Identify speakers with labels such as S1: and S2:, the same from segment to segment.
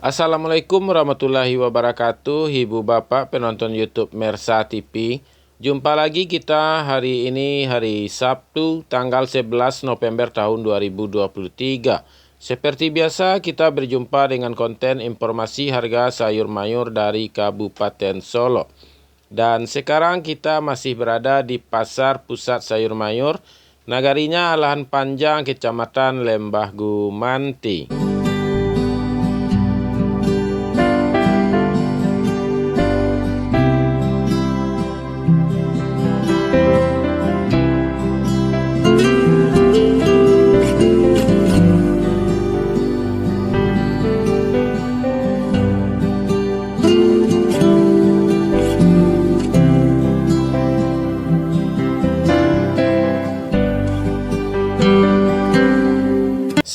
S1: Assalamualaikum warahmatullahi wabarakatuh, Ibu Bapak penonton YouTube Mersa TV. Jumpa lagi kita hari ini, hari Sabtu, tanggal 11 November tahun 2023. Seperti biasa, kita berjumpa dengan konten informasi harga sayur mayur dari Kabupaten Solo. Dan sekarang kita masih berada di Pasar Pusat Sayur Mayur, Nagarinya Lahan Panjang, Kecamatan Lembah Gumanti.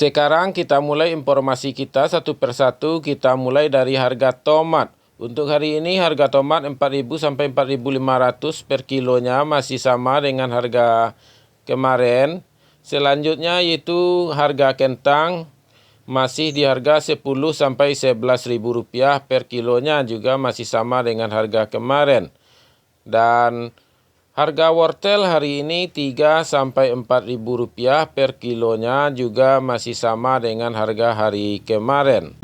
S1: Sekarang kita mulai informasi kita satu persatu. Kita mulai dari harga tomat. Untuk hari ini harga tomat 4.000 sampai 4.500 per kilonya, masih sama dengan harga kemarin. Selanjutnya yaitu harga kentang masih di harga 10 sampai 11.000 rupiah per kilonya, juga masih sama dengan harga kemarin. Dan harga wortel hari ini 3 sampai 4.000 rupiah per kilonya, juga masih sama dengan harga hari kemarin.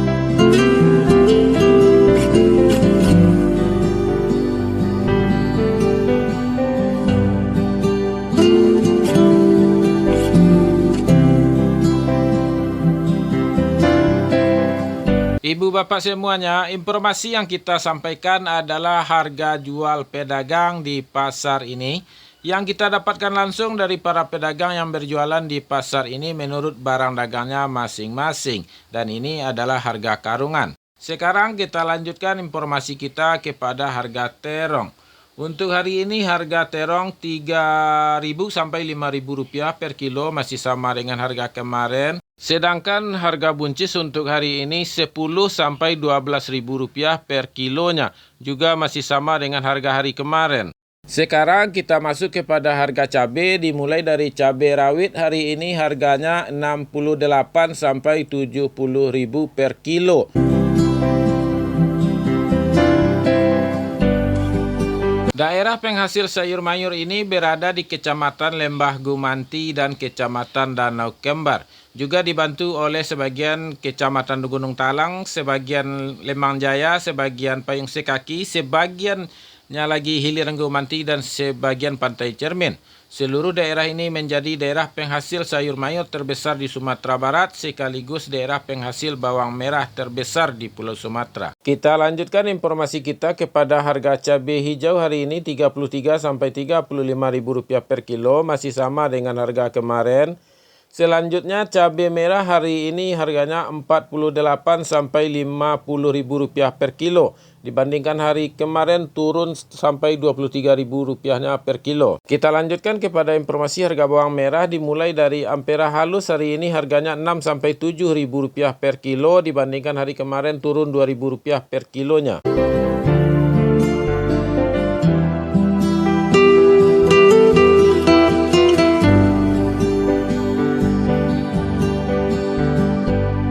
S1: Ibu bapak semuanya, informasi yang kita sampaikan adalah harga jual pedagang di pasar ini yang kita dapatkan langsung dari para pedagang yang berjualan di pasar ini menurut barang dagangnya masing-masing, dan ini adalah harga karungan. Sekarang kita lanjutkan informasi kita kepada harga terong. Untuk hari ini harga terong 3.000 sampai 5.000 rupiah per kilo, masih sama dengan harga kemarin. Sedangkan harga buncis untuk hari ini 10 sampai 12.000 rupiah per kilonya, juga masih sama dengan harga hari kemarin. Sekarang kita masuk kepada harga cabai. Dimulai dari cabai rawit, hari ini harganya 68 sampai 70.000 per kilo. Daerah penghasil sayur mayur ini berada di Kecamatan Lembah Gumanti dan Kecamatan Danau Kembar. Juga dibantu oleh sebagian Kecamatan Gunung Talang, sebagian Lembang Jaya, sebagian Payung Sekaki, sebagiannya lagi Hilir Gumanti, dan sebagian Pantai Cermin. Seluruh daerah ini menjadi daerah penghasil sayur mayur terbesar di Sumatera Barat, sekaligus daerah penghasil bawang merah terbesar di Pulau Sumatera. Kita lanjutkan informasi kita kepada harga cabai hijau hari ini 33 sampai 35.000 rupiah per kilo, masih sama dengan harga kemarin. Selanjutnya cabai merah hari ini harganya 48 sampai 50.000 rupiah per kilo. Dibandingkan hari kemarin turun sampai 23.000 rupiahnya per kilo. Kita lanjutkan kepada informasi harga bawang merah. Dimulai dari Ampera halus, hari ini harganya 6 sampai 7.000 rupiah per kilo. Dibandingkan hari kemarin turun 2.000 rupiah per kilonya.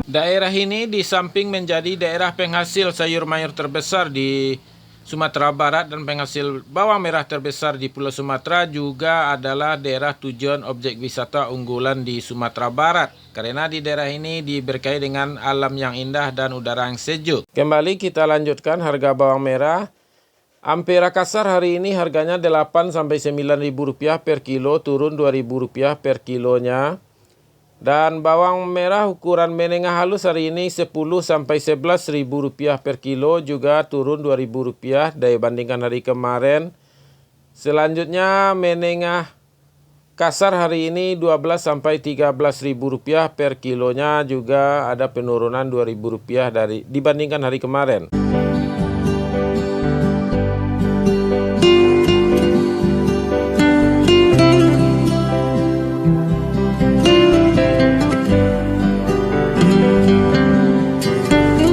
S1: Daerah ini di samping menjadi daerah penghasil sayur mayur terbesar di Sumatera Barat dan penghasil bawang merah terbesar di Pulau Sumatera, juga adalah daerah tujuan objek wisata unggulan di Sumatera Barat. Karena di daerah ini diberkahi dengan alam yang indah dan udara yang sejuk. Kembali kita lanjutkan harga bawang merah. Ampera kasar hari ini harganya 8 sampai 9.000 rupiah per kilo, turun 2.000 rupiah per kilonya. Dan bawang merah ukuran menengah halus hari ini 10 sampai 11.000 rupiah per kilo, juga turun 2.000 rupiah dibandingkan hari kemarin. Selanjutnya menengah kasar hari ini 12 sampai 13.000 rupiah per kilonya, juga ada penurunan 2.000 rupiah dibandingkan hari kemarin.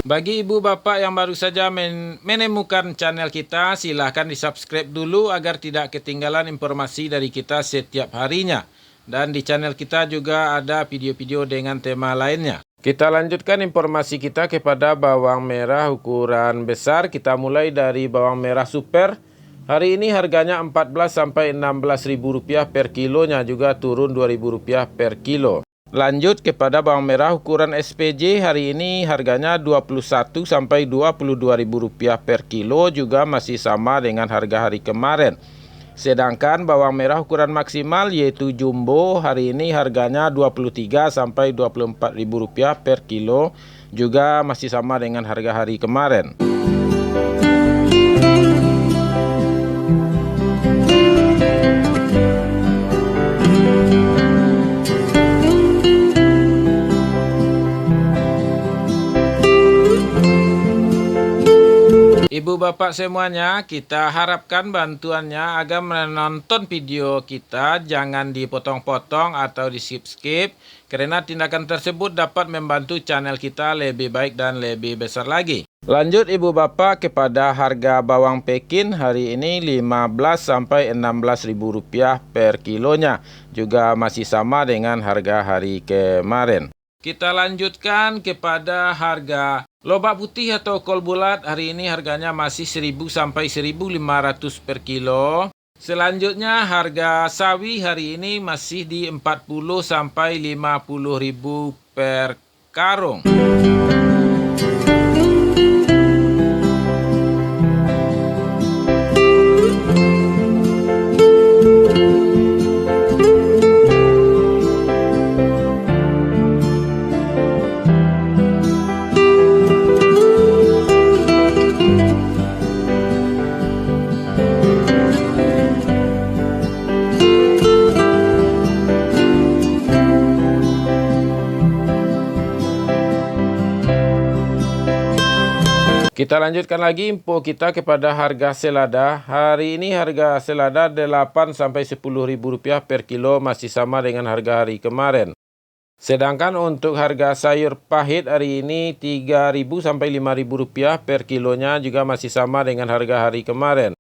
S1: Bagi ibu bapak yang baru saja menemukan channel kita, silahkan di subscribe dulu agar tidak ketinggalan informasi dari kita setiap harinya. Dan di channel kita juga ada video-video dengan tema lainnya. Kita lanjutkan informasi kita kepada bawang merah ukuran besar. Kita mulai dari bawang merah super. Hari ini harganya 14 sampai 16 ribu rupiah per kilonya, juga turun 2.000 rupiah per kilo. Lanjut kepada bawang merah ukuran SPJ. Hari ini harganya 21 sampai 22 ribu rupiah per kilo, juga masih sama dengan harga hari kemarin. Sedangkan bawang merah ukuran maksimal yaitu jumbo, hari ini harganya 23 sampai 24 ribu rupiah per kilo, juga masih sama dengan harga hari kemarin. Ibu bapak semuanya, kita harapkan bantuannya agar menonton video kita jangan dipotong-potong atau di skip-skip, karena tindakan tersebut dapat membantu channel kita lebih baik dan lebih besar lagi. Lanjut ibu bapak kepada harga bawang Pekin, hari ini 15 sampai 16 ribu rupiah per kilonya, juga masih sama dengan harga hari kemarin. Kita lanjutkan kepada harga lobak putih atau kol bulat. Hari ini harganya masih 1.000 sampai 1.500 per kilo. Selanjutnya harga sawi hari ini masih di 40 sampai 50 ribu per karung. Kita lanjutkan lagi info kita kepada harga selada. Hari ini harga selada 8 sampai 10 ribu rupiah per kilo, masih sama dengan harga hari kemarin. Sedangkan untuk harga sayur pahit hari ini 3.000 sampai 5.000 rupiah per kilonya, juga masih sama dengan harga hari kemarin.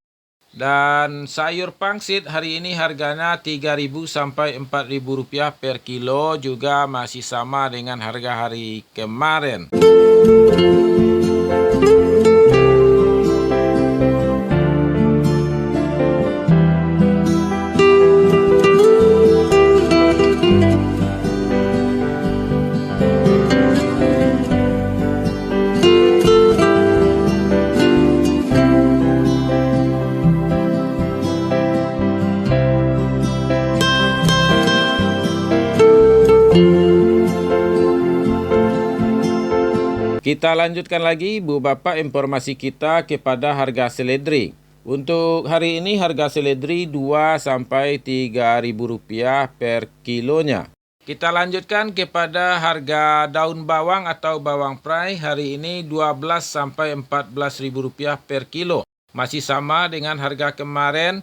S1: Dan sayur pangsit hari ini harganya 3.000 sampai 4.000 rupiah per kilo, juga masih sama dengan harga hari kemarin. Kita lanjutkan lagi Bu Bapak informasi kita kepada harga seledri. Untuk hari ini harga seledri 2 sampai 3.000 rupiah per kilonya. Kita lanjutkan kepada harga daun bawang atau bawang prai. Hari ini 12 sampai 14.000 rupiah per kilo. Masih sama dengan harga kemarin.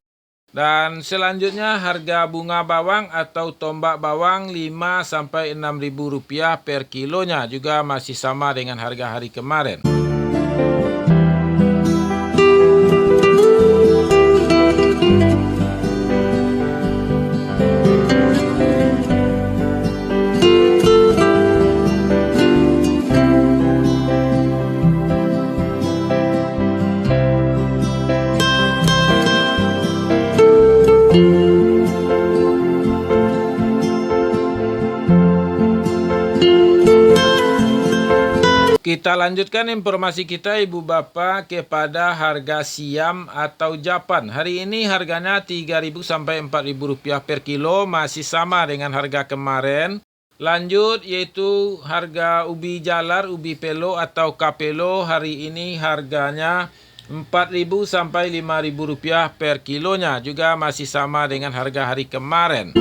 S1: Dan selanjutnya harga bunga bawang atau tombak bawang 5 sampai 6.000 rupiah per kilonya, juga masih sama dengan harga hari kemarin. Kita lanjutkan informasi kita Ibu Bapak kepada harga siam atau Japan. Hari ini harganya 3.000 sampai 4.000 rupiah per kilo, masih sama dengan harga kemarin. Lanjut yaitu harga ubi jalar, ubi pelo atau kapelo. Hari ini harganya 4.000 sampai 5.000 rupiah per kilonya, juga masih sama dengan harga hari kemarin.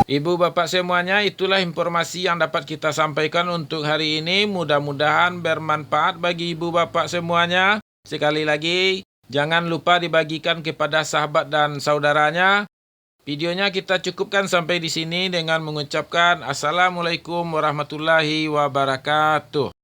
S1: Ibu bapak semuanya, itulah informasi yang dapat kita sampaikan untuk hari ini. Mudah-mudahan bermanfaat bagi ibu bapak semuanya. Sekali lagi, jangan lupa dibagikan kepada sahabat dan saudaranya. Videonya kita cukupkan sampai di sini dengan mengucapkan Assalamualaikum warahmatullahi wabarakatuh.